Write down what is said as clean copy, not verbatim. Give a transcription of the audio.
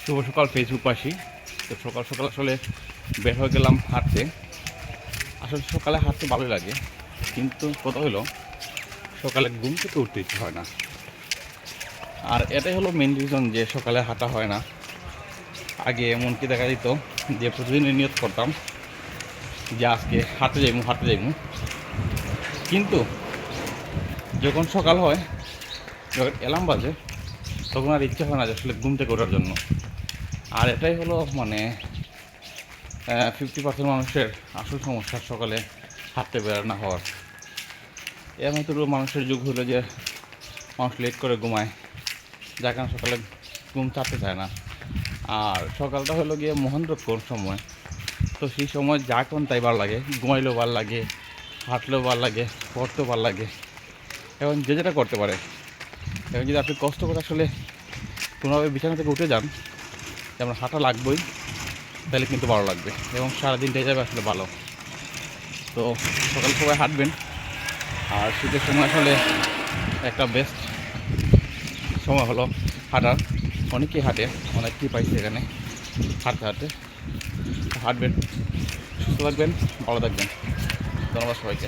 শুভ সকাল ফেসবুকবাসী। তো সকাল সকাল আসলে বের হয়ে গেলাম হাঁটতে। আসলে সকালে হাঁটতে ভালোই লাগে, কিন্তু কথা হলো সকালে ঘুম থেকে উঠতে ইচ্ছে হয় না। আর এটাই হলো মেন রিজন যে সকালে হাঁটা হয় না। আগে এমনকি দেখা যেত যে প্রতিদিনই নিয়ত করতাম যে আজকে হাঁটতে যাইমু, কিন্তু যখন সকাল হয়, যখন অ্যালার্ম বাজে, তখন আর ইচ্ছে হয় না যে আসলে ঘুম থেকে ওঠার জন্য। আর এটাই হলো 50% মানুষের আসল সমস্যা, সকালে হাঁটতে বের না হওয়ার। এমন তো মানুষের যুগ হলো যে মানুষ লেট করে ঘুমায়, যার কারণে সকালে ঘুম চাপতে চায় না। আর সকালটা হলো গিয়ে মহেন্দ্রক্ষণ সময়। তো সেই সময় যা কোন তাই ভালো লাগে, ঘুমাইলেও ভালো লাগে, হাঁটলেও ভালো লাগে, পড়তেও ভালো লাগে, এবং যে যেটা করতে পারে। এবং যদি আপনি কষ্ট করে আসলে কোনোভাবে বিছানা থেকে উঠে যান, যেমন হাঁটা লাগবেই, তাহলে কিন্তু ভালো লাগবে এবং সারাদিনটাই যাবে আসলে ভালো। তো সকাল সবাই হাঁটবেন। আর শীতের সময় আসলে একটা বেস্ট সময় হলো হাঁটার। অনেকেই হাঁটে, অনেকেই পাইছে এখানে হাঁটতে হাঁটতে। হাঁটবেন, সুস্থ থাকবেন, ভালো থাকবেন। ধন্যবাদ সবাইকে।